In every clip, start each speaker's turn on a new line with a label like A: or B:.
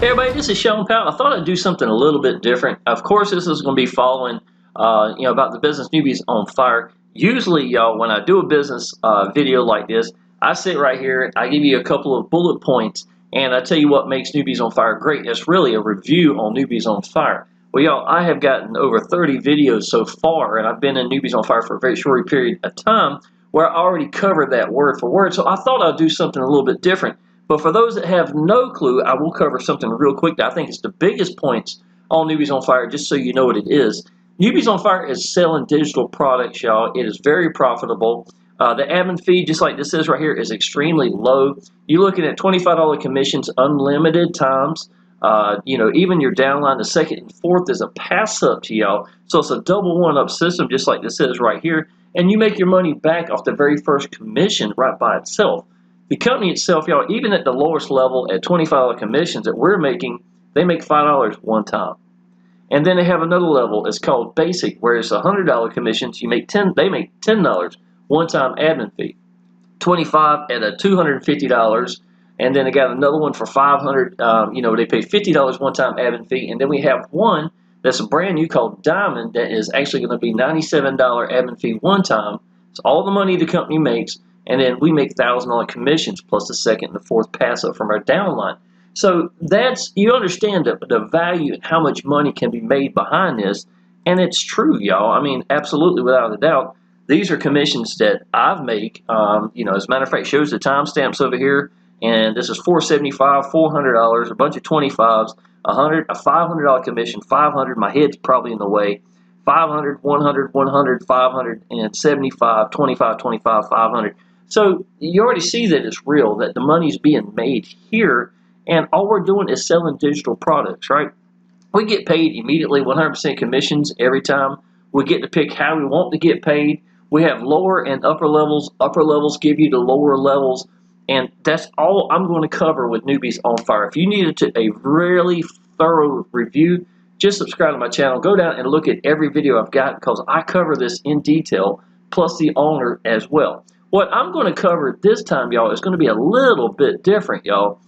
A: Hey everybody, this is Shawn Powell. I thought I'd do something a little bit different. Of course, this is going to be following, about the business newbies on fire. Usually, y'all, when I do a business video like this, I sit right here, I give you a couple of bullet points, and I tell you what makes Newbies on Fire great. It's really a review on Newbies on Fire. Well, y'all, I have gotten over 30 videos so far, and I've been in Newbies on Fire for a very short period of time where I already covered that word for word. So I thought I'd do something a little bit different. But for those that have no clue, I will cover something real quick that I think is the biggest points on Newbies on Fire, just so you know what it is. Newbies on Fire is selling digital products, y'all. It is very profitable. The admin fee, just like this is right here, is extremely low. You're looking at $25 commissions, unlimited times. Even your downline, the second and fourth is a pass up to y'all. So it's a double one-up system, just like this is right here. And you make your money back off the very first commission right by itself. The company itself, y'all, even at the lowest level at $25 commissions that we're making, they make $5 one time. And then they have another level, it's called basic, where it's $100 commissions, they make $10 one time admin fee. 25 at a $250, and then they got another one for $500. They pay $50 one time admin fee, and then we have one that's brand new called Diamond that is actually going to be $97 admin fee one time. It's all the money the company makes. And then we make $1,000 commissions plus the second and the fourth pass up from our downline. So you understand the value and how much money can be made behind this. And it's true, y'all. I mean, absolutely, without a doubt. These are commissions that I've made. As a matter of fact, shows the timestamps over here. And this is $475, $400, a bunch of 25s, a $500 commission, $500. My head's probably in the way. 500, 100, 100, 500, and 75, 25, 25, 500. So you already see that it's real, that the money's being made here, and all we're doing is selling digital products, right? We get paid immediately, 100% commissions every time. We get to pick how we want to get paid. We have lower and upper levels. Upper levels give you the lower levels, and that's all I'm going to cover with Newbies on Fire. If you needed a really thorough review, just subscribe to my channel. Go down and look at every video I've got because I cover this in detail, plus the owner as well. What I'm going to cover this time, y'all, is going to be a little bit different, y'all.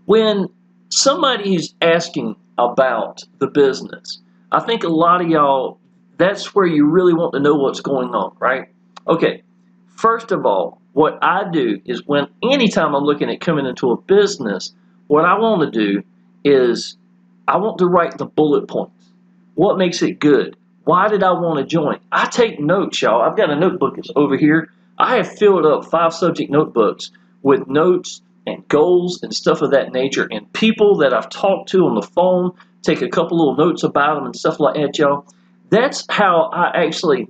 A: When somebody's asking about the business, I think a lot of y'all, that's where you really want to know what's going on, right? Okay, first of all, what I do is anytime I'm looking at coming into a business, what I want to do is I want to write the bullet points. What makes it good? Why did I want to join? I take notes, y'all. I've got a notebook that's over here. I have filled up 5 subject notebooks with notes and goals and stuff of that nature, and people that I've talked to on the phone, take a couple little notes about them and stuff like that, y'all. That's how I actually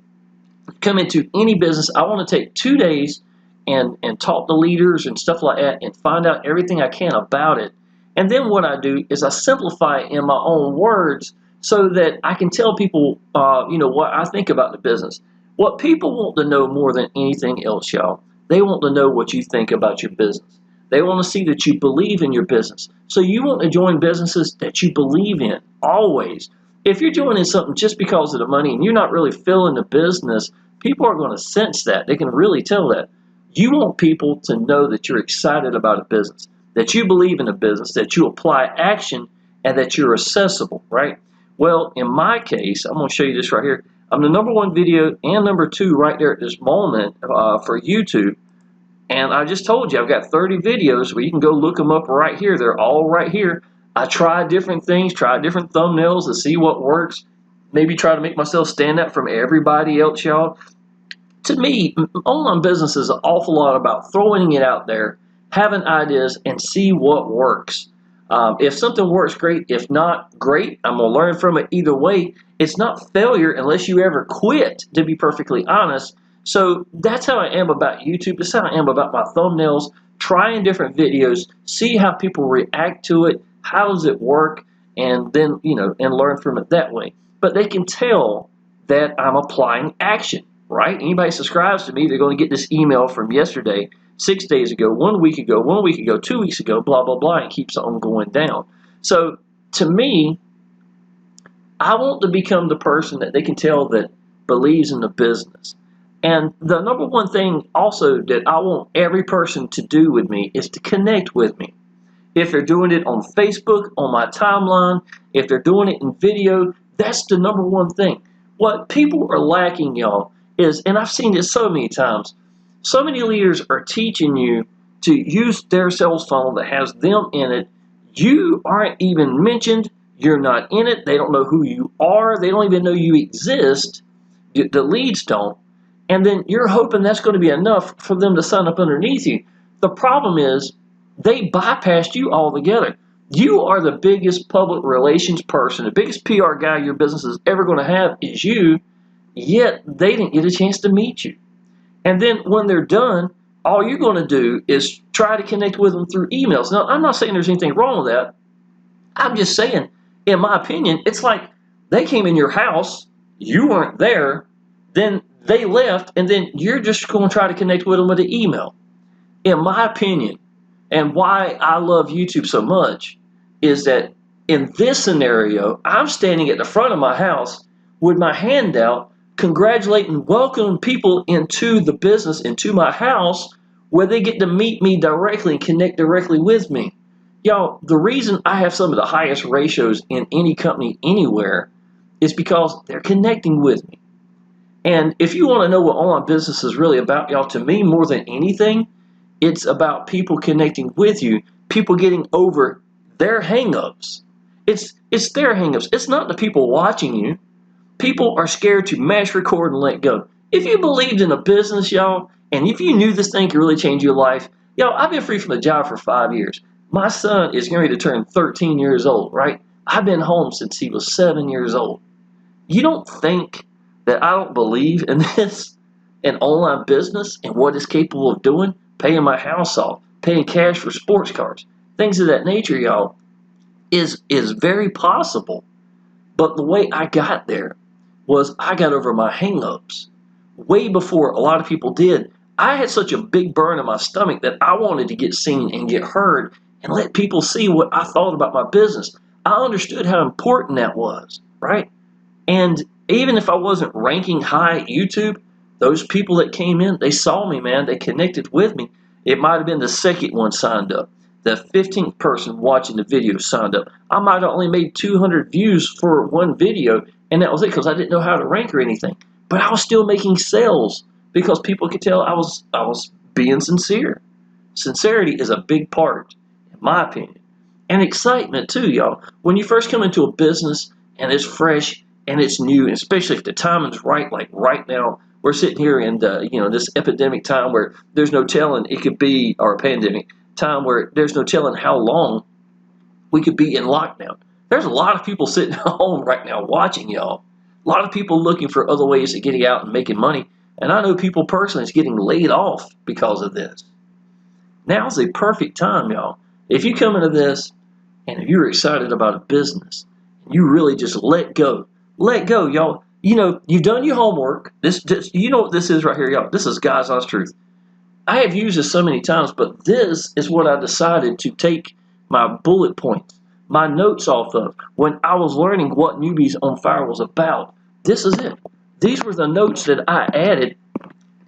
A: come into any business. I want to take 2 days and talk to leaders and stuff like that and find out everything I can about it. And then what I do is I simplify it in my own words so that I can tell people, what I think about the business. What people want to know more than anything else, y'all, they want to know what you think about your business. They want to see that you believe in your business. So you want to join businesses that you believe in, always. If you're joining something just because of the money and you're not really feeling the business, people are going to sense that. They can really tell that. You want people to know that you're excited about a business, that you believe in a business, that you apply action, and that you're accessible, right? Well, in my case, I'm going to show you this right here. I'm the #1 video and #2 right there at this moment for YouTube. And I just told you I've got 30 videos where you can go look them up right here. They're all right here. I try different things, try different thumbnails to see what works. Maybe try to make myself stand out from everybody else, y'all. To me, online business is an awful lot about throwing it out there, having ideas, and see what works. If something works, great. If not, great. I'm going to learn from it either way. It's not failure unless you ever quit, to be perfectly honest. So that's how I am about YouTube. That's how I am about my thumbnails, trying different videos, see how people react to it, how does it work, and then, and learn from it that way. But they can tell that I'm applying action, right? Anybody subscribes to me, they're going to get this email from yesterday, 6 days ago, 1 week ago, 1 week ago, 2 weeks ago, blah, blah, blah, and keeps on going down. So to me, I want to become the person that they can tell that believes in the business. And the #1 thing also that I want every person to do with me is to connect with me. if they're doing it on Facebook, on my timeline, if they're doing it in video, that's the number one thing. What people are lacking, y'all, is, and I've seen this so many times, so many leaders are teaching you to use their cell phone that has them in it. You aren't even mentioned. You're not in it. They don't know who you are. They don't even know you exist. The leads don't. And then you're hoping that's going to be enough for them to sign up underneath you. The problem is they bypassed you altogether. You are the biggest public relations person, the biggest PR guy your business is ever going to have is you, yet they didn't get a chance to meet you. And then when they're done, all you're going to do is try to connect with them through emails. Now, I'm not saying there's anything wrong with that. I'm just saying, in my opinion, it's like they came in your house, you weren't there, then they left, and then you're just going to try to connect with them with an email. In my opinion, and why I love YouTube so much, is that in this scenario, I'm standing at the front of my house with my hand out, congratulating, welcoming people into the business, into my house, where they get to meet me directly and connect directly with me. Y'all, the reason I have some of the highest ratios in any company anywhere is because they're connecting with me. And if you want to know what online business is really about, y'all, to me, more than anything, it's about people connecting with you, people getting over their hang-ups. It's their hang-ups. It's not the people watching you. People are scared to mash record and let go. If you believed in a business, y'all, and if you knew this thing could really change your life, y'all, I've been free from a job for 5 years. My son is going to turn 13 years old, right? I've been home since he was 7 years old. You don't think that I don't believe in this, in online business and what it's capable of doing? Paying my house off, paying cash for sports cars, things of that nature, y'all, is very possible. But the way I got there was I got over my hang-ups way before a lot of people did. I had such a big burn in my stomach that I wanted to get seen and get heard and let people see what I thought about my business. I understood how important that was, right? And even if I wasn't ranking high at YouTube, those people that came in, they saw me, man. They connected with me. It might have been the second one signed up. The 15th person watching the video signed up. I might have only made 200 views for one video, and that was it because I didn't know how to rank or anything. But I was still making sales because people could tell I was being sincere. Sincerity is a big part, in my opinion. And excitement too, y'all. When you first come into a business and it's fresh and it's new, and especially if the timing's right, like right now, we're sitting here in this epidemic time where there's no telling it could be, or a pandemic time where there's no telling how long we could be in lockdown. There's a lot of people sitting at home right now watching y'all. A lot of people looking for other ways of getting out and making money. And I know people personally is getting laid off because of this. Now's the perfect time, y'all. If you come into this and if you're excited about a business, you really just let go, y'all. You know, you've done your homework. You know what this is right here, y'all. This is God's honest truth. I have used this so many times, but this is what I decided to take my bullet points, my notes off of when I was learning what Newbies on Fire was about. This is it. These were the notes that I added,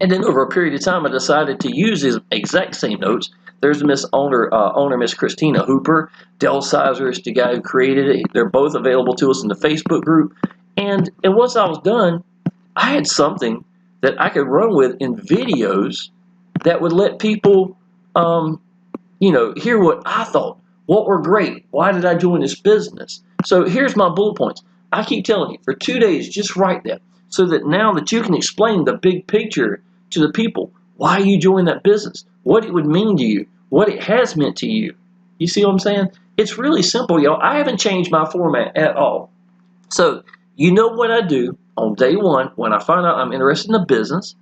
A: and then over a period of time, I decided to use these exact same notes. There's the owner, Miss Christina Hooper. Del Sizer is the guy who created it. They're both available to us in the Facebook group. And once I was done, I had something that I could run with in videos that would let people, hear what I thought. What were great? Why did I join this business? So here's my bullet points. I keep telling you, for 2 days, just write that so that now that you can explain the big picture to the people, why you joined that business, what it would mean to you, what it has meant to you. You see what I'm saying? It's really simple, y'all. I haven't changed my format at all. So you know what I do on day one when I find out I'm interested in a business.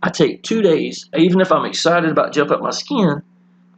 A: I take 2 days, even if I'm excited about jump up my skin,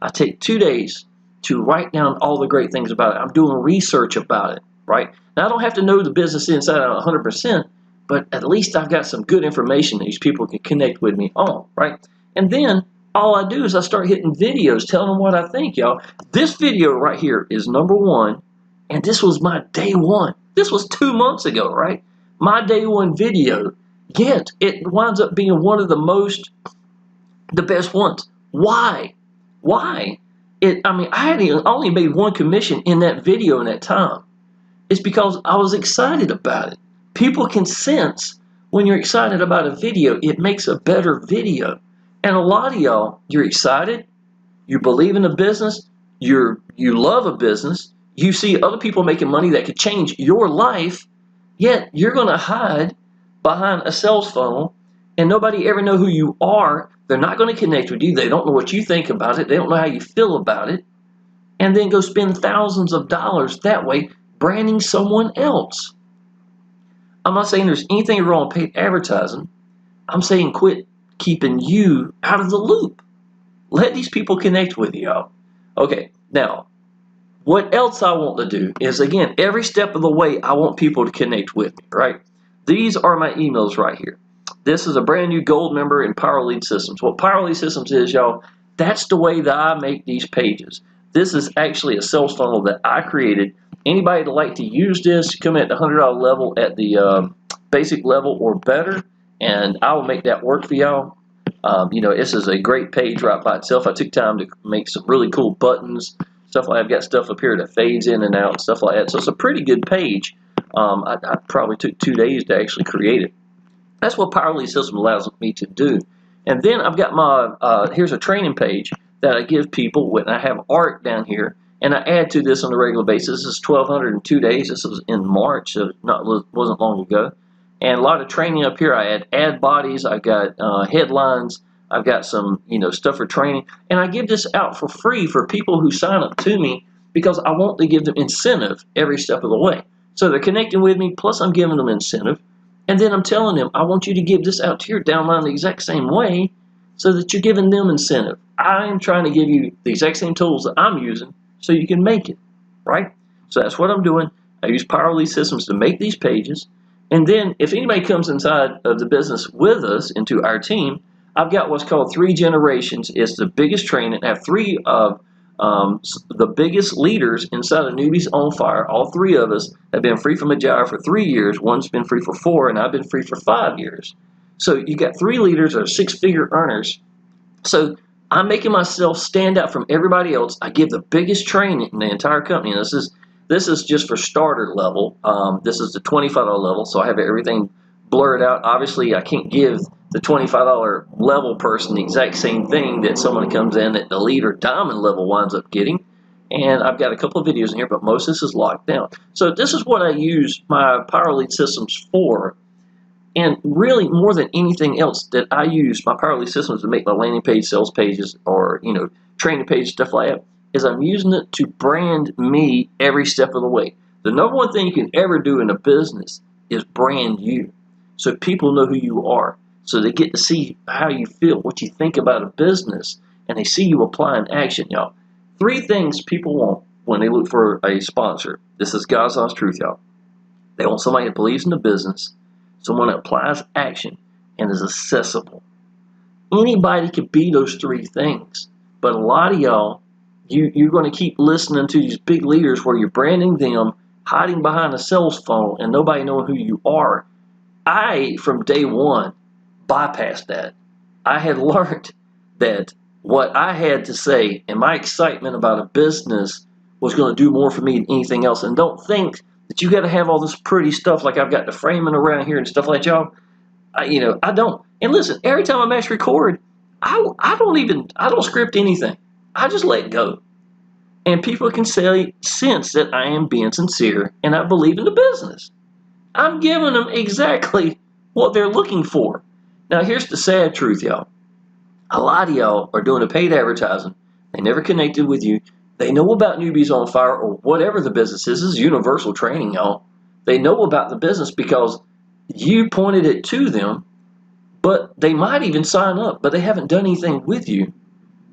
A: I take 2 days to write down all the great things about it. I'm doing research about it, right? Now, I don't have to know the business inside out 100%, but at least I've got some good information that these people can connect with me on, right? And then all I do is I start hitting videos, telling them what I think, y'all. This video right here is number one, and this was my day one. This was 2 months ago, right? My day one video, yet it winds up being one of the best ones. Why? Why? I mean, I had only made one commission in that video in that time. It's because I was excited about it. People can sense when you're excited about a video, it makes a better video. And a lot of y'all, you're excited, you believe in a business, you love a business, you see other people making money that could change your life, yet you're going to hide behind a sales funnel and nobody ever know who you are. They're not going to connect with you. They don't know what you think about it. They don't know how you feel about it. And then go spend thousands of dollars that way branding someone else. I'm not saying there's anything wrong with paid advertising. I'm saying quit keeping you out of the loop. Let these people connect with you, y'all. Okay, now, what else I want to do is, again, every step of the way, I want people to connect with me, right? These are my emails right here. This is a brand new gold member in Power Lead Systems. What Power Lead Systems is, y'all, that's the way that I make these pages. This is actually a sales funnel that I created. Anybody that like to use this, come at the $100 level at the basic level or better, and I will make that work for y'all. You know, this is a great page right by itself. I took time to make some really cool buttons, stuff like I've got stuff up here that fades in and out, stuff like that. So it's a pretty good page. I probably took 2 days to actually create it. That's what Power Lead System allows me to do. And then I've got my, here's a training page that I give people when I have art down here, and I add to this on a regular basis. This is 1,202 days. This was in March, so wasn't long ago. And a lot of training up here. I add ad bodies. I've got headlines. I've got some, you know, stuff for training. And I give this out for free for people who sign up to me because I want to give them incentive every step of the way. So they're connecting with me, plus I'm giving them incentive. And then I'm telling them, I want you to give this out to your downline the exact same way so that you're giving them incentive. I'm trying to give you the exact same tools that I'm using so you can make it, right? So that's what I'm doing. I use Power Lead Systems to make these pages. And then if anybody comes inside of the business with us into our team, I've got what's called 3 generations. It's the biggest training. I have 3 of the biggest leaders inside of Newbies on Fire. All 3 of us have been free from a job for 3 years. One's been free for 4, and I've been free for 5 years. So you got 3 leaders that are 6-figure earners. So I'm making myself stand out from everybody else. I give the biggest training in the entire company. And this is just for starter level. This is the $25 level, so I have everything blurred out. Obviously, I can't give the $25 level person the exact same thing that someone comes in at the lead or diamond level winds up getting. And I've got a couple of videos in here, but most of this is locked down. So this is what I use my Power Lead Systems for. And really, more than anything else that I use my Power Lead Systems to make my landing page, sales pages, or, you know, training page, stuff like that, is I'm using it to brand me every step of the way. The number one thing you can ever do in a business is brand you, so people know who you are, so they get to see how you feel, what you think about a business, and they see you applying action, y'all. 3 things people want when they look for a sponsor. This is God's honest truth, y'all. They want somebody that believes in the business, someone that applies action, and is accessible. Anybody can be those 3 things, but a lot of y'all, you're going to keep listening to these big leaders where you're branding them, hiding behind a sales funnel, and nobody knowing who you are. I, from day one, bypassed that. I had learned that what I had to say and my excitement about a business was going to do more for me than anything else. And don't think that you got to have all this pretty stuff like I've got the framing around here and stuff like y'all. I don't. And listen, every time I mash record, I don't script anything. I just let go. And people can sense that I am being sincere and I believe in the business. I'm giving them exactly what they're looking for. Now, here's the sad truth, y'all. A lot of y'all are doing a paid advertising. They never connected with you. They know about Newbies on Fire or whatever the business is. This is universal training, y'all. They know about the business because you pointed it to them, but they might even sign up, but they haven't done anything with you.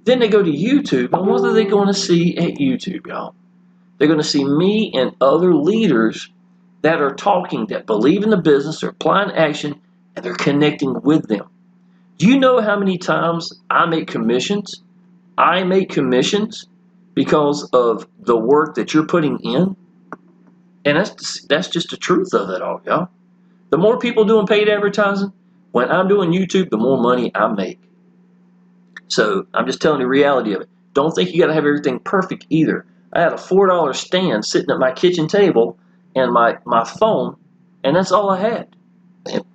A: Then they go to YouTube, and what are they going to see at YouTube, y'all? They're going to see me and other leaders that are talking, that believe in the business, they're applying action, and they're connecting with them. Do you know how many times I make commissions? I make commissions because of the work that you're putting in. And that's just the truth of it all, y'all. The more people doing paid advertising, when I'm doing YouTube, the more money I make. So I'm just telling you the reality of it. don't think you got to have everything perfect either. I had a $4 stand sitting at my kitchen table and my phone, and that's all I had.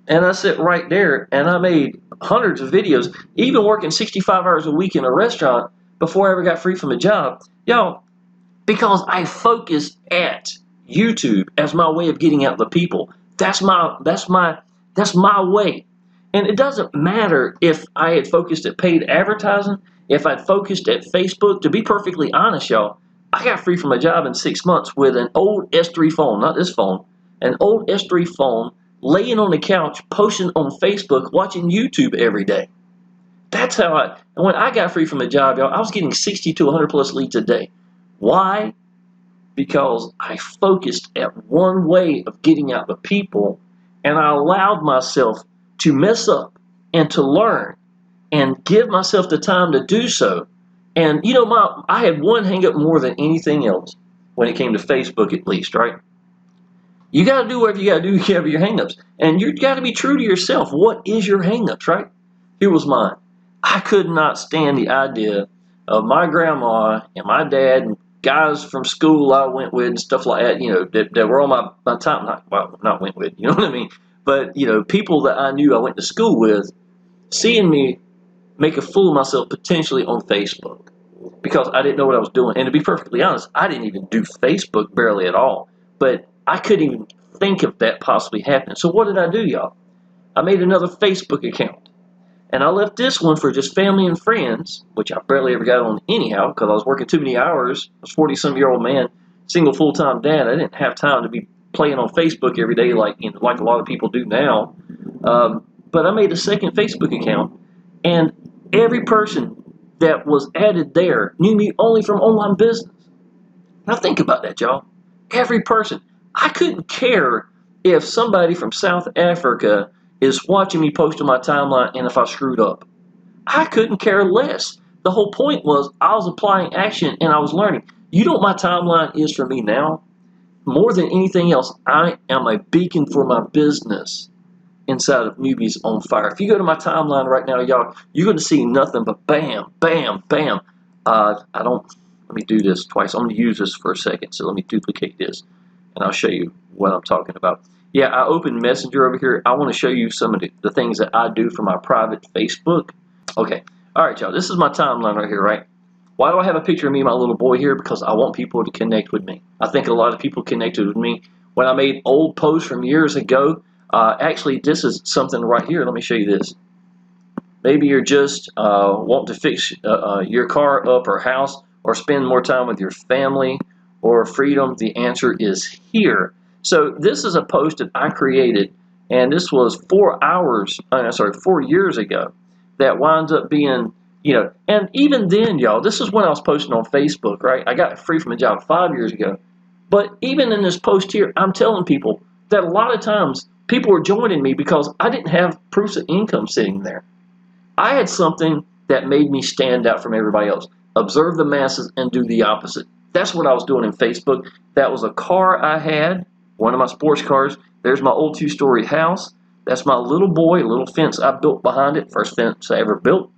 A: And I sit right there, and I made hundreds of videos, even working 65 hours a week in a restaurant before I ever got free from a job. Y'all, because I focused at YouTube as my way of getting out to the people. That's my way. And it doesn't matter if I had focused at paid advertising, if I'd focused at Facebook. To be perfectly honest, y'all, I got free from a job in 6 months with an old S3 phone, not this phone, an old S3 phone, laying on the couch, posting on Facebook, watching YouTube every day. That's how when I got free from a job, y'all, I was getting 60 to 100 plus leads a day. Why? Because I focused at one way of getting out to people, and I allowed myself to mess up and to learn and give myself the time to do so. And you know, I had one hang up more than anything else when it came to Facebook, at least, right? You got to do whatever you got to do to have your hang-ups. And you got to be true to yourself. What is your hang-ups, right? Here was mine. I could not stand the idea of my grandma and my dad and guys from school I went with and stuff like that, you know, that were on my time, not went with, you know what I mean? But, you know, people that I knew I went to school with, seeing me make a fool of myself potentially on Facebook because I didn't know what I was doing. And to be perfectly honest, I didn't even do Facebook barely at all. But I couldn't even think of that possibly happening. So what did I do, y'all? I made another Facebook account. And I left this one for just family and friends, which I barely ever got on anyhow because I was working too many hours. I was a 40-some-year-old man, single full-time dad. I didn't have time to be playing on Facebook every day like a lot of people do now. But I made a second Facebook account, and every person that was added there knew me only from online business. Now think about that, y'all. Every person. I couldn't care if somebody from South Africa is watching me post on my timeline and if I screwed up. I couldn't care less. The whole point was I was applying action and I was learning. You know what my timeline is for me now? More than anything else, I am a beacon for my business inside of Newbies on Fire. If you go to my timeline right now, y'all, you're going to see nothing but bam, bam, bam. Let me do this twice. I'm going to use this for a second, so let me duplicate this, and I'll show you what I'm talking about. Yeah, I opened Messenger over here. I want to show you some of the things that I do for my private Facebook. Okay. All right, y'all. This is my timeline right here, right? Why do I have a picture of me and my little boy here? Because I want people to connect with me. I think a lot of people connected with me. When I made old posts from years ago, actually, this is something right here. Let me show you this. Maybe you're just wanting to fix your car up or house or spend more time with your family or freedom. The answer is here. So this is a post that I created, and this was 4 years ago, that winds up being, you know, and even then, y'all, this is when I was posting on Facebook, right? I got free from a job 5 years ago. But even in this post here, I'm telling people that a lot of times people were joining me because I didn't have proofs of income sitting there. I had something that made me stand out from everybody else. Observe the masses and do the opposite. That's what I was doing in Facebook. That was a car I had, one of my sports cars. There's my old 2-story house. That's my little boy, a little fence I built behind it, first fence I ever built.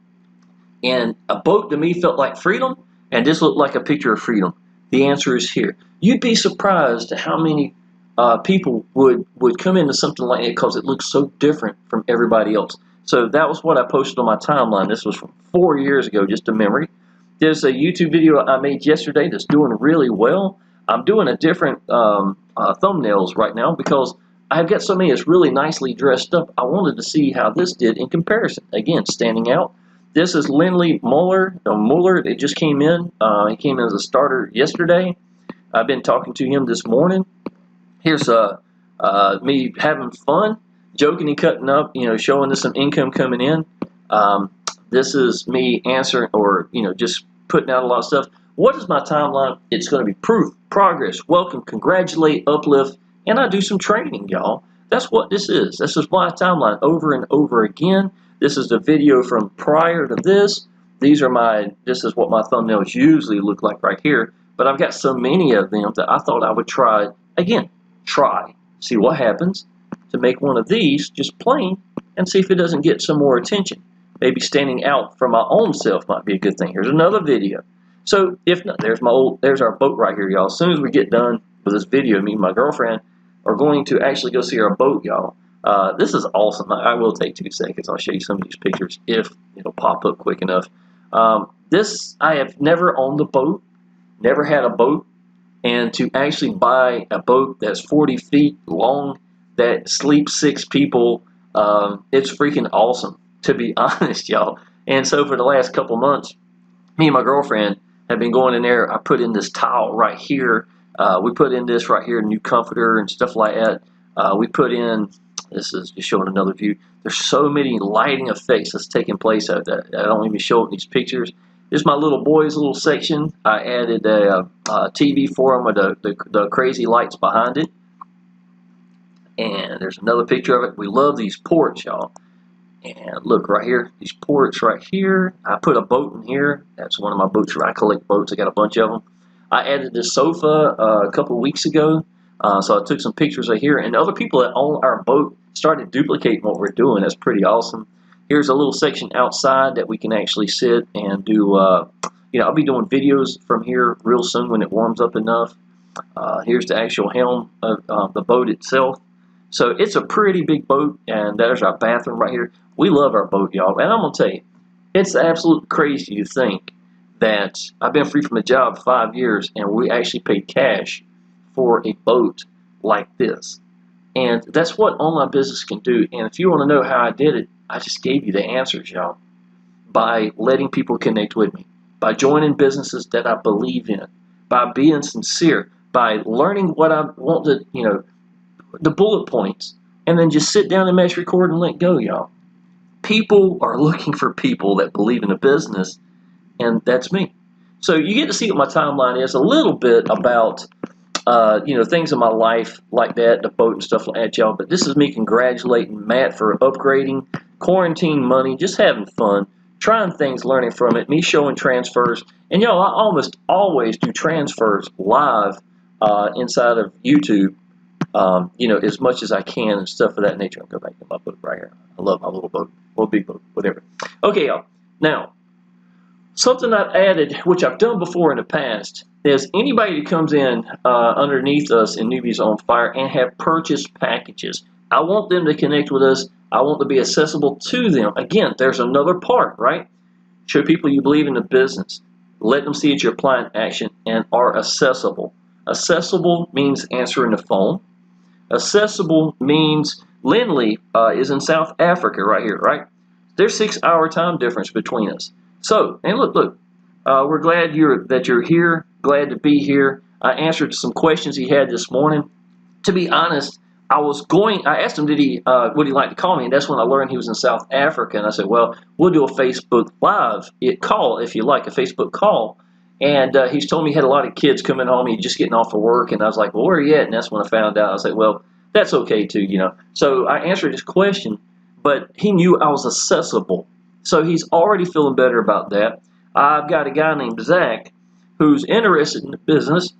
A: And a boat to me felt like freedom, and this looked like a picture of freedom. The answer is here. You'd be surprised at how many people would come into something like that because it looks so different from everybody else. So that was what I posted on my timeline. This was from 4 years ago, just a memory. There's a YouTube video I made yesterday that's doing really well. I'm doing a different thumbnails right now because I've got so many that's really nicely dressed up. I wanted to see how this did in comparison. Again, standing out. This is Lindley Muller. It just came in. He came in as a starter yesterday. I've been talking to him this morning. Here's me having fun, joking and cutting up, you know, showing us some income coming in. This is me answering or, you know, just putting out a lot of stuff. What is my timeline? It's going to be proof, progress, welcome, congratulate, uplift, and I do some training, y'all. That's what this is. This is my timeline over and over again. This is the video from prior to this. This is what my thumbnails usually look like right here. But I've got so many of them that I thought I would try, again, see what happens to make one of these just plain and see if it doesn't get some more attention. Maybe standing out from my own self might be a good thing. Here's another video. So if not, there's our boat right here, y'all. As soon as we get done with this video, me and my girlfriend are going to actually go see our boat, y'all. This is awesome. I will take 2 seconds. I'll show you some of these pictures if it'll pop up quick enough. I have never owned a boat, never had a boat, and to actually buy a boat that's 40 feet long that sleeps 6 people, it's freaking awesome, to be honest, y'all. And so for the last couple months, me and my girlfriend have been going in there. I put in this tile right here. We put in this right here, new comforter and stuff like that. We put in, this is just showing another view. There's so many lighting effects that's taking place out there. I don't even show up these pictures. This is my little boy's little section. I added a TV for him with the crazy lights behind it. And there's another picture of it. We love these ports, y'all. And look right here, these ports right here. I put a boat in here. That's one of my boats. I collect boats. I got a bunch of them. I added this sofa a couple of weeks ago. So I took some pictures of here. And other people that own our boat started duplicating what we're doing. That's pretty awesome. Here's a little section outside that we can actually sit and do, I'll be doing videos from here real soon when it warms up enough. Here's the actual helm of the boat itself. So it's a pretty big boat, and there's our bathroom right here. We love our boat, y'all. And I'm going to tell you, it's absolutely crazy to think that I've been free from a job 5 years, and we actually paid cash for a boat like this. And that's what online business can do. And if you want to know how I did it, I just gave you the answers, y'all. By letting people connect with me, by joining businesses that I believe in, by being sincere, by learning what I want to, the bullet points, and then just sit down and mash record and let go, y'all. People are looking for people that believe in a business, and that's me. So you get to see what my timeline is, a little bit about things in my life like that, the boat and stuff like that, y'all. But this is me congratulating Matt for upgrading, quarantine money, just having fun, trying things, learning from it, me showing transfers. And y'all, I almost always do transfers live inside of YouTube, as much as I can and stuff of that nature. I'll go back to my boat right here. I love my little boat, or big boat, whatever. Okay, y'all. Now, something I've added, which I've done before in the past, is anybody that comes in underneath us in Newbies on Fire and have purchased packages, I want them to connect with us. I want to be accessible to them. Again, there's another part, right? Show people you believe in the business. Let them see that you're applying action and are accessible. Accessible means answering the phone. Accessible means Lindley is in South Africa right here, right? There's 6-hour time difference between us. So, and look, we're glad that you're here, glad to be here. I answered some questions he had this morning. To be honest, I asked him, would he like to call me? And that's when I learned he was in South Africa. And I said, well, we'll do a Facebook Live call if you like, a Facebook call. And he's told me he had a lot of kids coming home. He's just getting off of work. And I was like, well, where are you at? And that's when I found out. I said, well, that's okay too, So I answered his question, but he knew I was accessible. So he's already feeling better about that. I've got a guy named Zach who's interested in the business.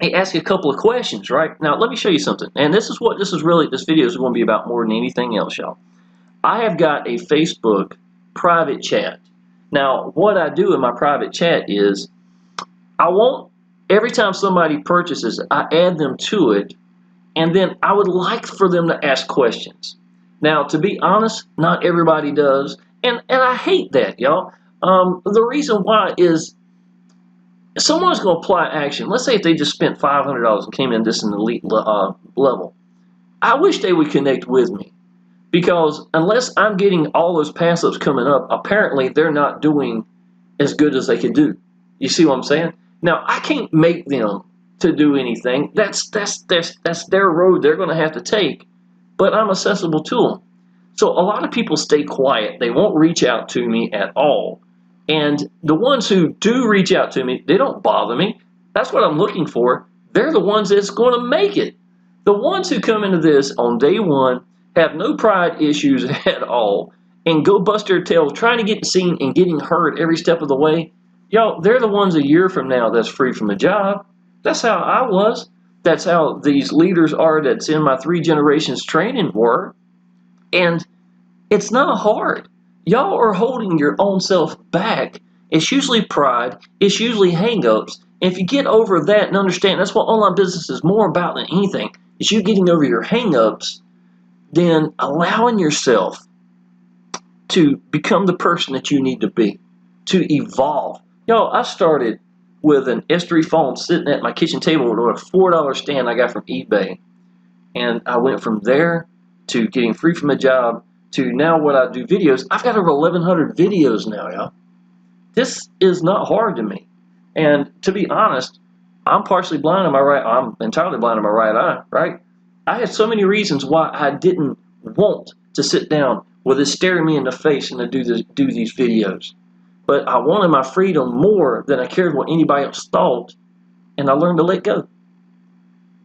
A: He asked a couple of questions, right? Now, let me show you something. And this video is going to be about more than anything else, y'all. I have got a Facebook private chat. Now, what I do in my private chat is every time somebody purchases, I add them to it, and then I would like for them to ask questions. Now, to be honest, not everybody does, and I hate that, y'all. The reason why is someone's going to apply action. Let's say if they just spent $500 and came in this an elite level. I wish they would connect with me, because unless I'm getting all those pass-ups coming up, apparently they're not doing as good as they could do. You see what I'm saying? Now, I can't make them to do anything. That's their road they're going to have to take, but I'm accessible to them. So a lot of people stay quiet. They won't reach out to me at all. And the ones who do reach out to me, they don't bother me. That's what I'm looking for. They're the ones that's going to make it. The ones who come into this on day one, have no pride issues at all, and go bust their tails trying to get seen and getting hurt every step of the way, y'all, they're the ones a year from now that's free from a job. That's how I was. That's how these leaders are that's in my 3 generations training were. And it's not hard. Y'all are holding your own self back It's usually pride. It's usually hang-ups. And if you get over that and understand that's what online business is more about than anything, is you getting over your hang-ups, then allowing yourself to become the person that you need to be, to evolve. I started with an S3 phone sitting at my kitchen table with a $4 stand I got from eBay. And I went from there to getting free from a job to now what I do videos. I've got over 1,100 videos now, y'all. This is not hard to me. And to be honest, I'm partially blind in my right eye. I'm entirely blind in my right eye, right? I had so many reasons why I didn't want to sit down with it staring me in the face and to do these videos. But I wanted my freedom more than I cared what anybody else thought, and I learned to let go.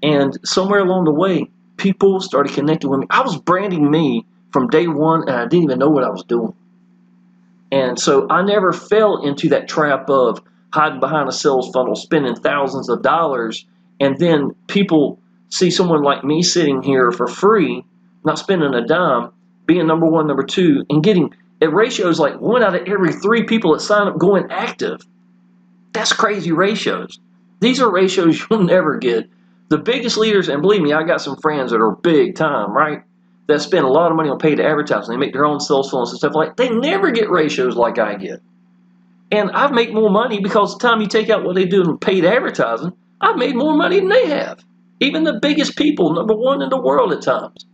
A: And somewhere along the way, people started connecting with me. I was branding me from day one, and I didn't even know what I was doing. And so I never fell into that trap of hiding behind a sales funnel, spending thousands of dollars, and then people see someone like me sitting here for free, not spending a dime, being number one, number two, and getting at ratios like 1 out of every 3 people that sign up going active. That's crazy ratios. These are ratios you'll never get. The biggest leaders, and believe me, I got some friends that are big time, right? That spend a lot of money on paid advertising. They make their own sales funnels and stuff like that. They never get ratios like I get. And I make more money because the time you take out what they do in paid advertising, I've made more money than they have. Even the biggest people, number one in the world at times.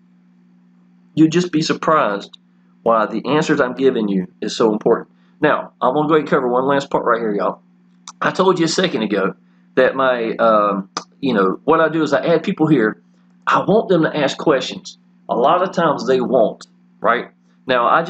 A: You'd just be surprised why the answers I'm giving you is so important. Now, I'm going to go ahead and cover one last part right here, y'all. I told you a second ago that my, what I do is I add people here. I want them to ask questions. A lot of times they won't, right? Now, I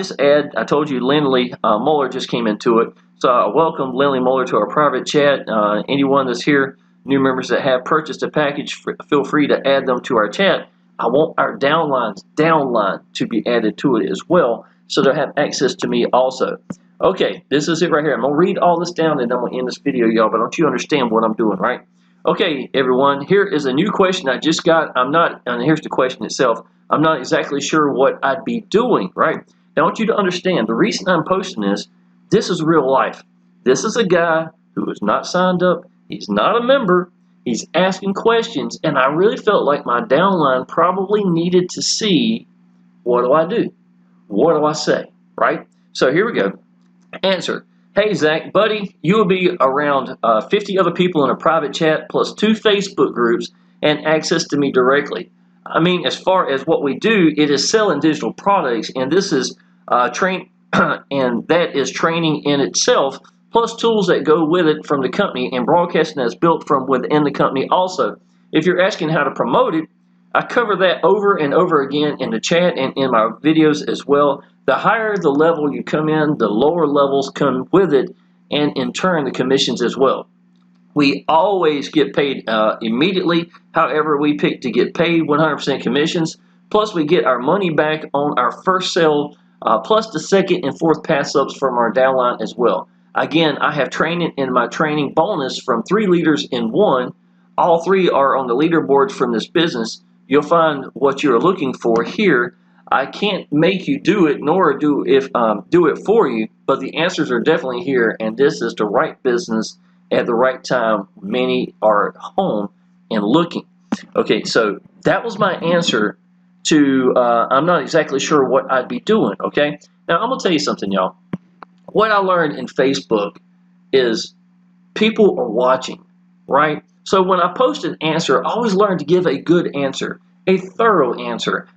A: told you Lindley Muller just came into it. So I welcome Lindley Muller to our private chat. Anyone that's here, new members that have purchased a package, feel free to add them to our chat. I want our downline to be added to it as well, so they'll have access to me also. Okay, this is it right here. I'm going to read all this down and I'm going to end this video, y'all, but don't you understand what I'm doing, right? Okay, everyone, here is a new question I just got. And here's the question itself. I'm not exactly sure what I'd be doing, right? Now, I want you to understand, the reason I'm posting this is real life. This is a guy who is not signed up. He's not a member. He's asking questions, and I really felt like my downline probably needed to see, what do I do? What do I say, right? So here we go. Answer. Hey, Zach, buddy, you will be around 50 other people in a private chat plus 2 Facebook groups and access to me directly. I mean, as far as what we do, it is selling digital products, and this is and that is training in itself, plus tools that go with it from the company and broadcasting that's built from within the company also. If you're asking how to promote it, I cover that over and over again in the chat and in my videos as well. The higher the level you come in, the lower levels come with it, and in turn the commissions as well. We always get paid immediately. However, we pick to get paid 100% commissions, plus we get our money back on our first sale, plus the second and fourth pass-ups from our downline as well. Again, I have training in my training bonus from 3 leaders in 1. All 3 are on the leaderboards from this business. You'll find what you're looking for here. I can't make you do it, nor do it for you, but the answers are definitely here, and this is the right business at the right time. Many are at home and looking. Okay, so that was my answer to I'm not exactly sure what I'd be doing, okay? Now, I'm going to tell you something, y'all. What I learned in Facebook is people are watching, right? So when I post an answer, I always learn to give a good answer, a thorough answer.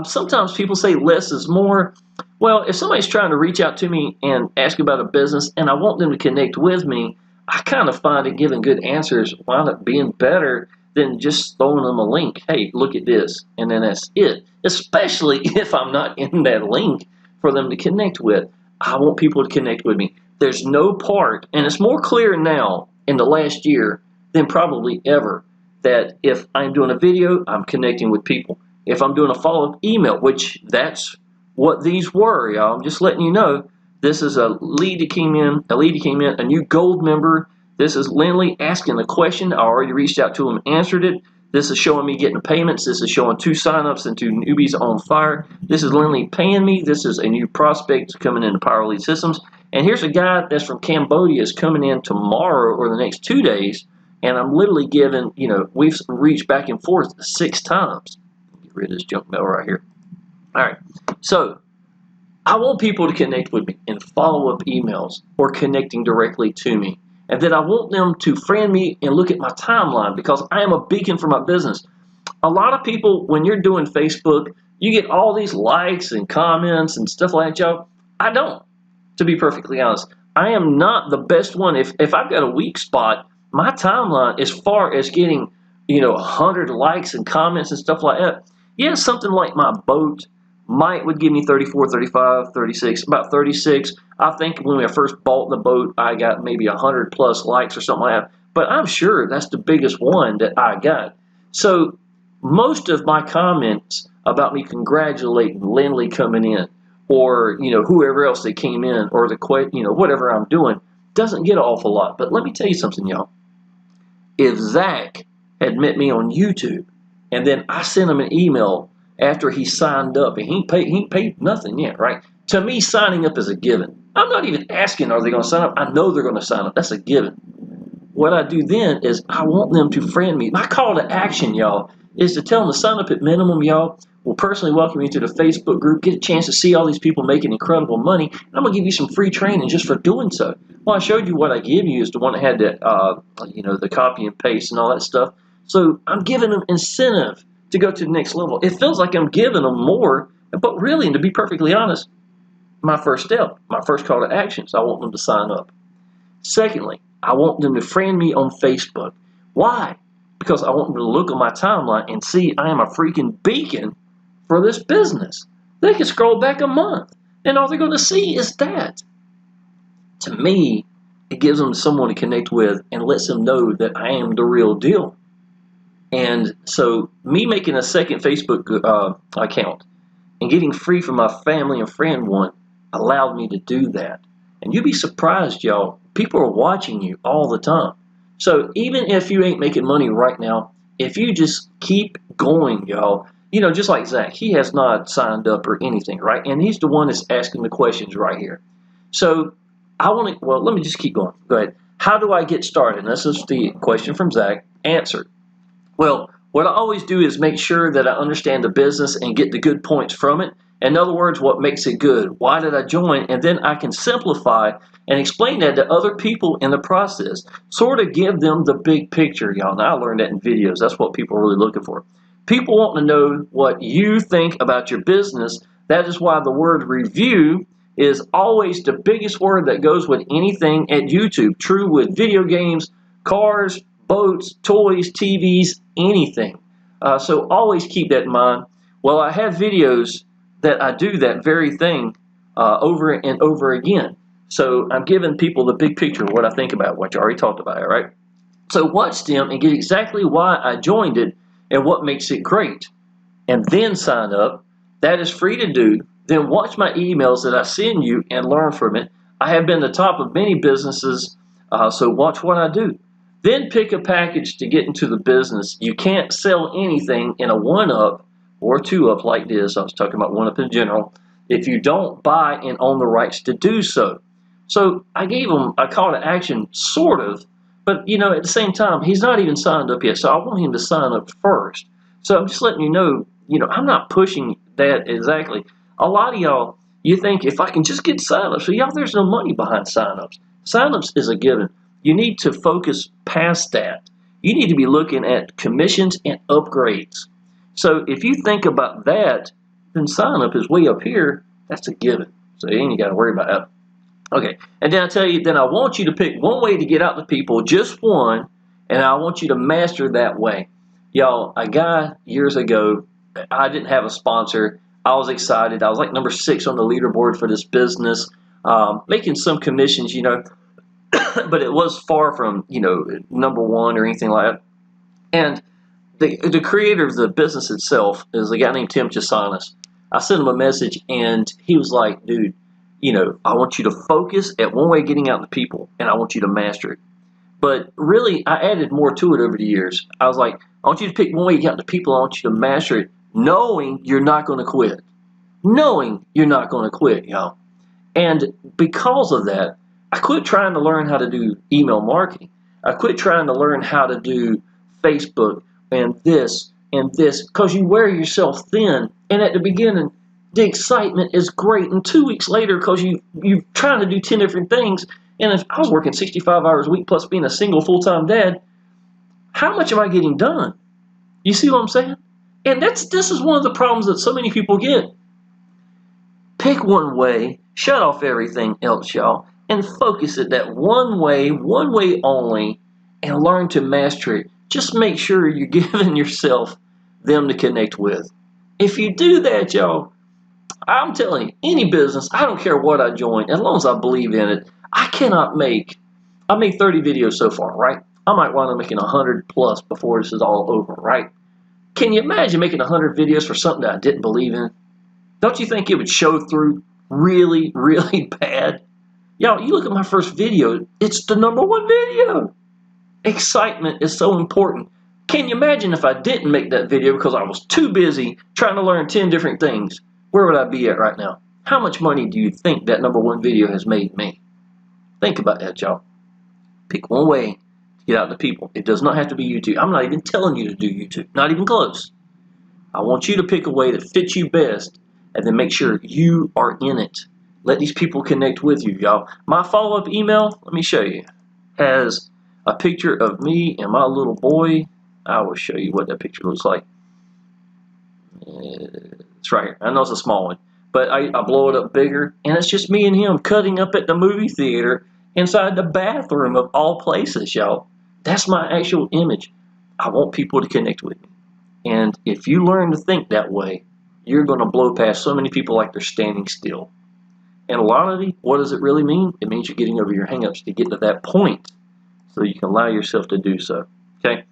A: Sometimes people say less is more. Well, if somebody's trying to reach out to me and ask about a business and I want them to connect with me, I kind of find that giving good answers wind up being better than just throwing them a link. Hey, look at this, and then that's it. Especially if I'm not in that link for them to connect with. I want people to connect with me. There's no part, and it's more clear now in the last year than probably ever, that if I'm doing a video, I'm connecting with people. If I'm doing a follow-up email, which that's what these were, y'all. I'm just letting you know. This is a lead that came in, a new gold member. This is Lindley asking a question. I already reached out to him and answered it. This is showing me getting payments. This is showing 2 signups and 2 newbies on fire. This is Lindley paying me. This is a new prospect coming into Power Lead Systems. And here's a guy that's from Cambodia is coming in tomorrow or the next 2 days, and I'm literally giving, we've reached back and forth 6 times. Get rid of this junk mail right here. All right, so I want people to connect with me in follow-up emails or connecting directly to me. And then I want them to friend me and look at my timeline because I am a beacon for my business. A lot of people, when you're doing Facebook, you get all these likes and comments and stuff like that, y'all. I don't, to be perfectly honest. I am not the best one. If I've got a weak spot, my timeline, as far as getting, 100 likes and comments and stuff like that, yeah, something like my boat would give me 34, 35, 36, about 36. I think when I first bought the boat, I got maybe 100 plus likes or something like that. But I'm sure that's the biggest one that I got. So most of my comments about me congratulating Lindley coming in, or whoever else that came in, or the whatever I'm doing, doesn't get an awful lot. But let me tell you something, y'all. If Zach had met me on YouTube, and then I sent him an email after he signed up, and he ain't paid nothing yet, right? To me, signing up is a given. I'm not even asking, are they going to sign up? I know they're going to sign up. That's a given. What I do then is I want them to friend me. My call to action, y'all, is to tell them to sign up at minimum, y'all. We'll personally welcome you to the Facebook group, get a chance to see all these people making incredible money, and I'm going to give you some free training just for doing so. Well, I showed you what I give you is the one that had the copy and paste and all that stuff. So I'm giving them incentive to go to the next level. It feels like I'm giving them more, but really, and to be perfectly honest, my first step, my first call to action is I want them to sign up. Secondly, I want them to friend me on Facebook. Why? Because I want them to look at my timeline and see I am a freaking beacon for this business. They can scroll back a month, and all they're going to see is that. To me, it gives them someone to connect with and lets them know that I am the real deal. And so me making a second Facebook account and getting free from my family and friend one allowed me to do that. And you'd be surprised, y'all. People are watching you all the time. So even if you ain't making money right now, if you just keep going, y'all, just like Zach, he has not signed up or anything, right? And he's the one that's asking the questions right here. So let me just keep going. Go ahead. How do I get started? And this is the question from Zach. Answered. Well, what I always do is make sure that I understand the business and get the good points from it. In other words, what makes it good? Why did I join? And then I can simplify and explain that to other people in the process. Sort of give them the big picture, y'all. Now, I learned that in videos. That's what people are really looking for. People want to know what you think about your business. That is why the word review is always the biggest word that goes with anything at YouTube. True with video games, cars, boats, toys, TVs, anything. So always keep that in mind. Well, I have videos that I do that very thing over and over again. So I'm giving people the big picture of what I think about, what you already talked about, all right? So watch them and get exactly why I joined it and what makes it great. And then sign up. That is free to do. Then watch my emails that I send you and learn from it. I have been the top of many businesses, so watch what I do. Then pick a package to get into the business. You can't sell anything in a one-up or two-up like this. I was talking about one-up in general. If you don't buy and own the rights to do so. So I gave him a call to action, sort of, but at the same time, he's not even signed up yet. So I want him to sign up first. So I'm just letting you know, I'm not pushing that exactly. A lot of y'all, you think if I can just get signups, so y'all, there's no money behind signups. Signups is a given. You need to focus past that. You need to be looking at commissions and upgrades. So if you think about that, then sign up is way up here. That's a given. So you ain't got to worry about that. Okay, and then I tell you, then I want you to pick one way to get out to people, just one, and I want you to master that way. Y'all, a guy years ago, I didn't have a sponsor. I was excited. I was like number 6 on the leaderboard for this business, making some commissions, but it was far from, number 1 or anything like that. And the creator of the business itself is a guy named Tim Chisanis. I sent him a message, and he was like, dude, I want you to focus at one way of getting out to people, and I want you to master it. But really, I added more to it over the years. I was like, I want you to pick one way to get out to people. I want you to master it, knowing you're not going to quit. Knowing you're not going to quit, y'all. And because of that, I quit trying to learn how to do email marketing. I quit trying to learn how to do Facebook and this, because you wear yourself thin. And at the beginning, the excitement is great. And 2 weeks later, because you're trying to do 10 different things, and if I was working 65 hours a week plus being a single full-time dad, how much am I getting done? You see what I'm saying? And this is one of the problems that so many people get. Pick one way, shut off everything else, y'all, and focus it that one way only, and learn to master it. Just make sure you're giving yourself them to connect with. If you do that, y'all, I'm telling you, any business, I don't care what I join, as long as I believe in it, I made 30 videos so far, right? I might wind up making 100 plus before this is all over, right? Can you imagine making 100 videos for something that I didn't believe in? Don't you think it would show through really, really bad? Y'all, you look at my first video, it's the #1 video. Excitement is so important. Can you imagine if I didn't make that video because I was too busy trying to learn 10 different things? Where would I be at right now? How much money do you think that #1 video has made me? Think about that, y'all. Pick one way to get out to people. It does not have to be YouTube. I'm not even telling you to do YouTube. Not even close. I want you to pick a way that fits you best and then make sure you are in it. Let these people connect with you, y'all. My follow-up email, let me show you, has a picture of me and my little boy. I will show you what that picture looks like. It's right here. I know it's a small one, but I blow it up bigger, and it's just me and him cutting up at the movie theater inside the bathroom of all places, y'all. That's my actual image. I want people to connect with me. And if you learn to think that way, you're going to blow past so many people like they're standing still. And a lot of what does it really mean? It means you're getting over your hangups to get to that point so you can allow yourself to do so. Okay?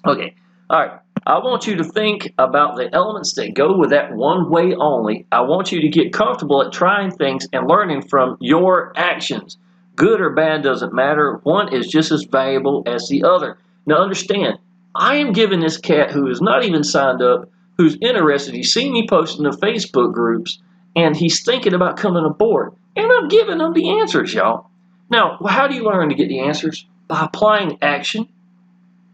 A: Okay. All right. I want you to think about the elements that go with that one way only. I want you to get comfortable at trying things and learning from your actions. Good or bad doesn't matter. One is just as valuable as the other. Now understand, I am giving this cat who is not even signed up, who's interested, he's seen me post in the Facebook groups, and he's thinking about coming aboard. And I'm giving him the answers, y'all. Now, how do you learn to get the answers? By applying action.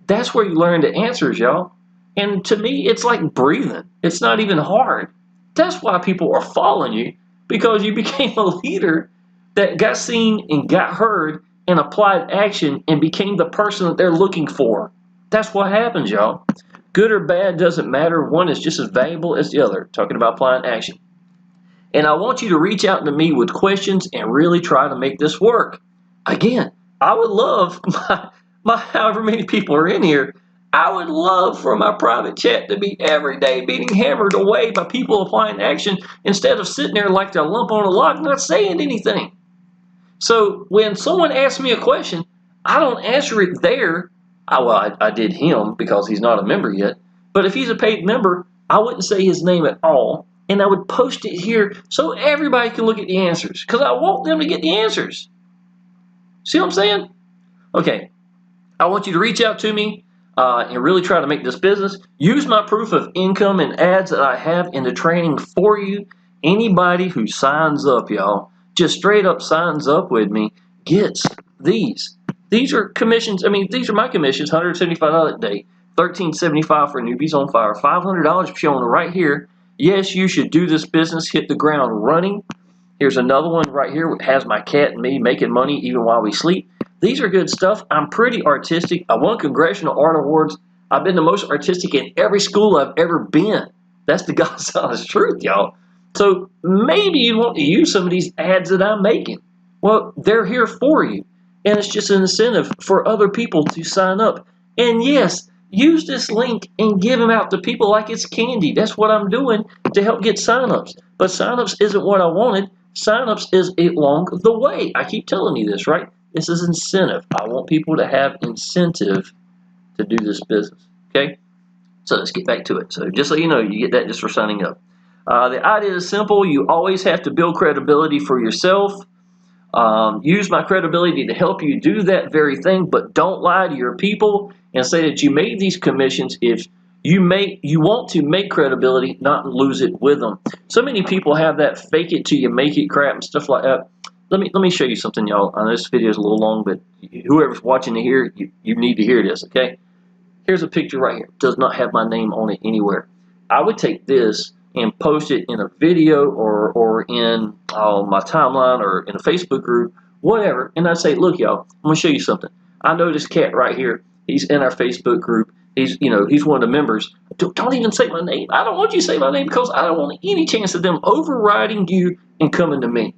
A: That's where you learn the answers, y'all. And to me, it's like breathing. It's not even hard. That's why people are following you, because you became a leader that got seen and got heard and applied action and became the person that they're looking for. That's what happens, y'all. Good or bad doesn't matter. One is just as valuable as the other. Talking about applying action. And I want you to reach out to me with questions and really try to make this work. Again, I would love my however many people are in here, I would love for my private chat to be every day being hammered away by people applying action instead of sitting there like a lump on a log not saying anything. So when someone asks me a question, I don't answer it there. I did him because he's not a member yet. But if he's a paid member, I wouldn't say his name at all. And I would post it here so everybody can look at the answers. Because I want them to get the answers. See what I'm saying? Okay. I want you to reach out to me and really try to make this business. Use my proof of income and ads that I have in the training for you. Anybody who signs up, y'all, just straight up signs up with me, gets these. These are commissions. I mean, these are my commissions, $175 a day, $13.75 for Newbies on Fire, $500 showing right here. Yes, you should do this business, hit the ground running. Here's another one right here that has my cat and me making money even while we sleep. These are good stuff. I'm pretty artistic. I won Congressional Art Awards. I've been the most artistic in every school I've ever been. That's the God's honest truth, y'all. So maybe you want to use some of these ads that I'm making. Well, they're here for you. And it's just an incentive for other people to sign up. And yes, use this link and give them out to people like it's candy. That's what I'm doing to help get signups. But signups isn't what I wanted. Signups is along the way. I keep telling you this, right? This is incentive. I want people to have incentive to do this business. Okay? So let's get back to it. So just so you know, you get that just for signing up. The idea is simple. You always have to build credibility for yourself. Use my credibility to help you do that very thing, but don't lie to your people and say that you made these commissions if You want to make credibility, not lose it with them. So many people have that fake it till you make it crap and stuff like that. Let me show you something, y'all. I know this video is a little long, but whoever's watching to hear, you need to hear this, okay? Here's a picture right here. It does not have my name on it anywhere. I would take this and post it in a video or in my timeline or in a Facebook group, whatever, and I'd say, look, y'all, I'm gonna show you something. I know this cat right here. He's in our Facebook group. He's one of the members. Don't even say my name. I don't want you to say my name because I don't want any chance of them overriding you and coming to me.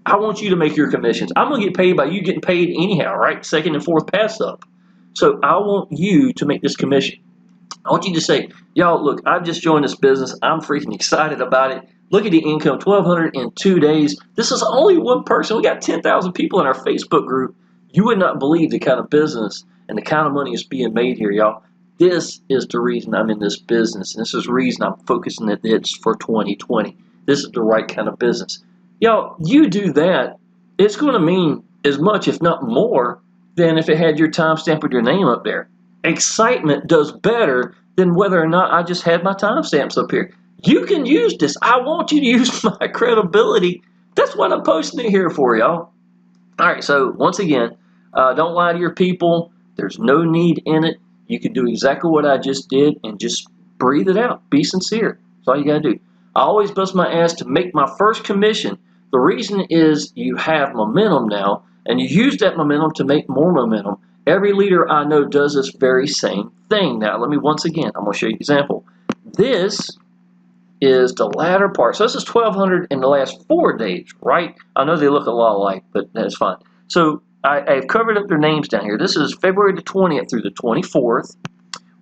A: I want you to make your commissions. I'm gonna get paid by you getting paid anyhow, right? Second and fourth pass up. So I want you to make this commission. I want you to say, y'all, look, I've just joined this business. I'm freaking excited about it. Look at the income, 1,200 in 2 days. This is only one person. We got 10,000 people in our Facebook group. You would not believe the kind of business and the kind of money is being made here, y'all. This is the reason I'm in this business. And this is the reason I'm focusing at this for 2020. This is the right kind of business. Y'all, you do that, it's going to mean as much, if not more, than if it had your timestamp with your name up there. Excitement does better than whether or not I just had my timestamps up here. You can use this. I want you to use my credibility. That's what I'm posting it here for, y'all. All right, so once again, don't lie to your people. There's no need in it. You can do exactly what I just did and just breathe it out. Be sincere. That's all you got to do. I always bust my ass to make my first commission. The reason is you have momentum now, and you use that momentum to make more momentum. Every leader I know does this very same thing. Now, let me once again, I'm going to show you an example. This is the latter part. So this is 1,200 in the last 4 days, right? I know they look a lot alike, but that's fine. So I've covered up their names down here. This is February the 20th through the 24th.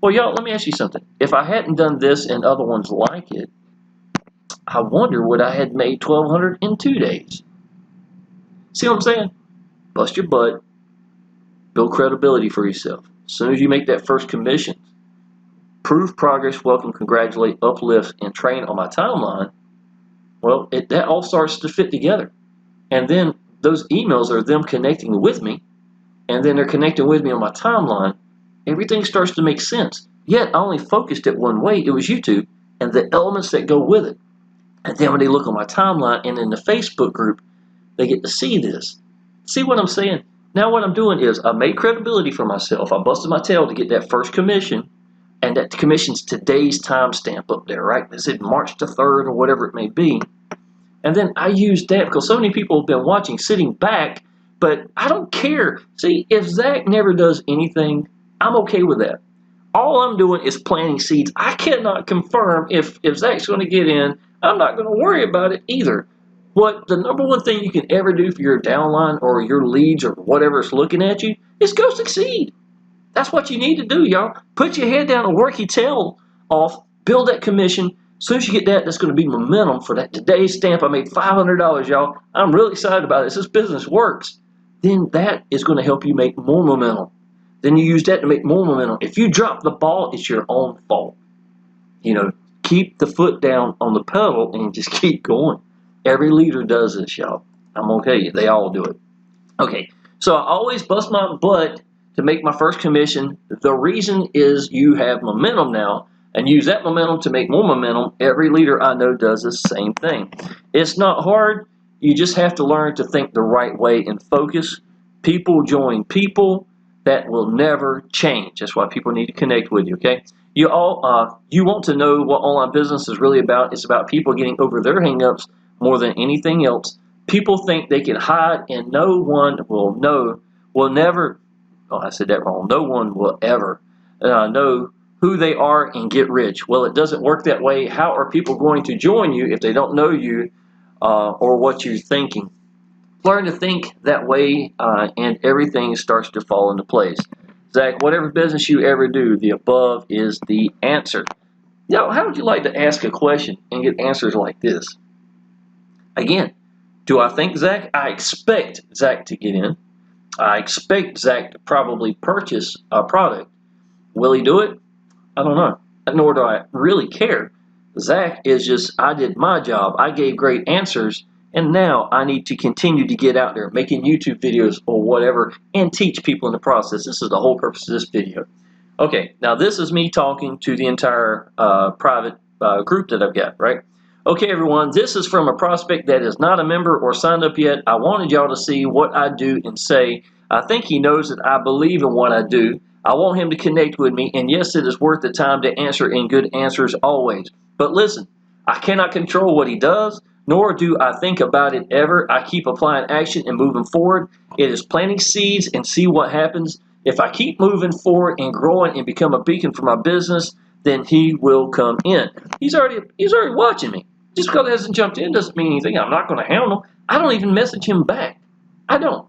A: Well, y'all, let me ask you something. If I hadn't done this and other ones like it, I wonder would I had made 1,200 in 2 days. See what I'm saying? Bust your butt. Build credibility for yourself. As soon as you make that first commission, prove progress, welcome, congratulate, uplift, and train on my timeline, well, that all starts to fit together. And then those emails are them connecting with me, and then they're connecting with me on my timeline. Everything starts to make sense. Yet I only focused it one way. It was YouTube and the elements that go with it. And then when they look on my timeline and in the Facebook group, they get to see this. See what I'm saying? Now what I'm doing is I made credibility for myself. I busted my tail to get that first commission, and that commission's today's timestamp up there, right? Is it March the 3rd or whatever it may be? And then I used that because so many people have been watching, sitting back, but I don't care. See, if Zach never does anything, I'm okay with that. All I'm doing is planting seeds. I cannot confirm if Zach's going to get in. I'm not going to worry about it either. What the number one thing you can ever do for your downline or your leads or whatever's looking at you is go succeed. That's what you need to do, y'all. Put your head down and work your tail off. Build that commission. As soon as you get that, that's going to be momentum for that today's stamp. I made $500, y'all. I'm really excited about this. This business works. Then that is going to help you make more momentum. Then you use that to make more momentum. If you drop the ball, it's your own fault. Keep the foot down on the pedal and just keep going. Every leader does this, y'all. I'm going to tell you, they all do it. Okay, so I always bust my butt to make my first commission. The reason is you have momentum now, and use that momentum to make more momentum. Every leader I know does the same thing. It's not hard. You just have to learn to think the right way and focus. People join people. That will never change. That's why people need to connect with you, okay? You want to know what online business is really about. It's about people getting over their hangups more than anything else. People think they can hide, and no one will never, I said that wrong. No one will ever know who they are and get rich. Well, it doesn't work that way. How are people going to join you if they don't know you or what you're thinking? Learn to think that way, and everything starts to fall into place. Zach, whatever business you ever do, the above is the answer. How would you like to ask a question and get answers like this? Again, do I think Zach? I expect Zach to get in. I expect Zach to probably purchase a product. Will he do it? I don't know. Nor do I really care. Zach is just, I did my job. I gave great answers. And now I need to continue to get out there making YouTube videos or whatever and teach people in the process. This is the whole purpose of this video. Okay, now this is me talking to the entire private group that I've got, right? Okay, everyone, this is from a prospect that is not a member or signed up yet. I wanted y'all to see what I do and say. I think he knows that I believe in what I do. I want him to connect with me, and yes, it is worth the time to answer in good answers always. But listen, I cannot control what he does, nor do I think about it ever. I keep applying action and moving forward. It is planting seeds and see what happens. If I keep moving forward and growing and become a beacon for my business, then he will come in. He's already watching me. Just because he hasn't jumped in doesn't mean anything. I'm not going to hound him. I don't even message him back. I don't.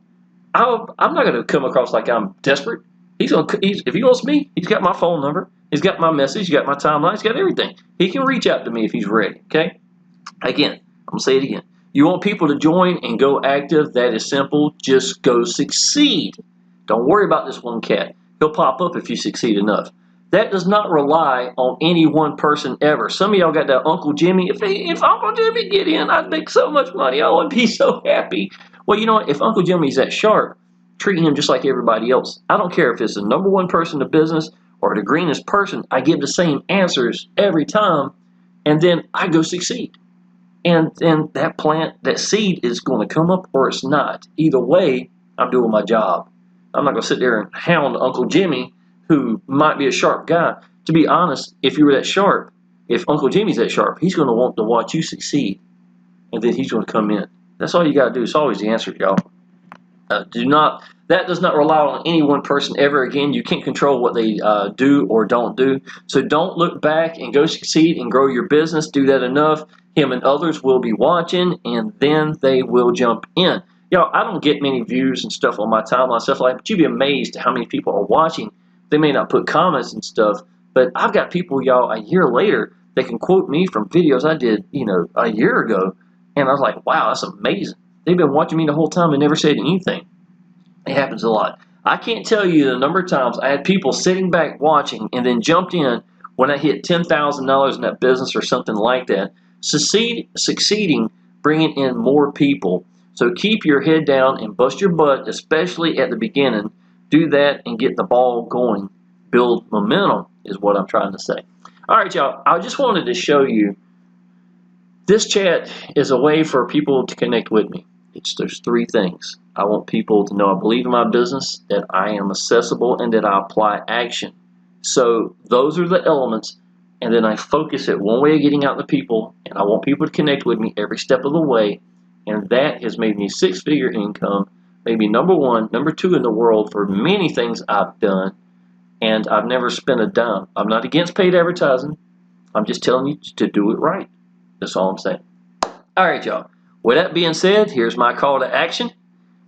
A: I'm not going to come across like I'm desperate. If he wants me, he's got my phone number. He's got my message. He's got my timeline. He's got everything. He can reach out to me if he's ready. Okay. Again, I'm going to say it again. You want people to join and go active? That is simple. Just go succeed. Don't worry about this one cat. He'll pop up if you succeed enough. That does not rely on any one person ever. Some of y'all got that Uncle Jimmy. If Uncle Jimmy get in, I'd make so much money. I would be so happy. Well, you know what? If Uncle Jimmy's that sharp, treat him just like everybody else. I don't care if it's the number one person in the business or the greenest person. I give the same answers every time, and then I go succeed. And that plant, that seed is going to come up or it's not. Either way, I'm doing my job. I'm not going to sit there and hound Uncle Jimmy, who might be a sharp guy. To be honest, if you were that sharp, if Uncle Jimmy's that sharp, he's going to want to watch you succeed. And then he's going to come in. That's all you got to do. It's always the answer, y'all. That does not rely on any one person ever again. You can't control what they do or don't do. So don't look back and go succeed and grow your business. Do that enough. Him and others will be watching, and then they will jump in. Y'all, I don't get many views and stuff on my timeline, stuff like that, but you'd be amazed at how many people are watching. They may not put comments and stuff, but I've got people, y'all, a year later that can quote me from videos I did, a year ago, and I was like, wow, that's amazing. They've been watching me the whole time and never said anything. It happens a lot. I can't tell you the number of times I had people sitting back watching and then jumped in when I hit $10,000 in that business or something like that, succeeding, bringing in more people. So keep your head down and bust your butt, especially at the beginning. Do that and get the ball going. Build momentum is what I'm trying to say. All right, y'all. I just wanted to show you this chat is a way for people to connect with me. There's three things. I want people to know I believe in my business, that I am accessible, and that I apply action. So those are the elements, and then I focus it one way of getting out to people, and I want people to connect with me every step of the way, and that has made me six-figure income, maybe number one, number two in the world for many things I've done, and I've never spent a dime. I'm not against paid advertising. I'm just telling you to do it right. That's all I'm saying. All right, y'all. With that being said, here's my call to action.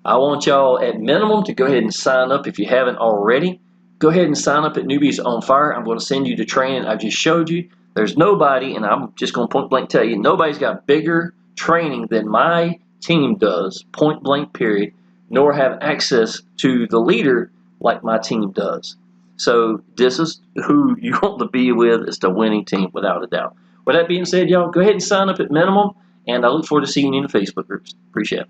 A: I want y'all at minimum to go ahead and sign up if you haven't already. Go ahead and sign up at Newbies on Fire. I'm going to send you the training I just showed you. There's nobody, and I'm just going to point blank tell you, nobody's got bigger training than my team does, point blank period, nor have access to the leader like my team does. So this is who you want to be with. It's the winning team without a doubt. With that being said, y'all, go ahead and sign up at minimum, and I look forward to seeing you in the Facebook groups. Appreciate it.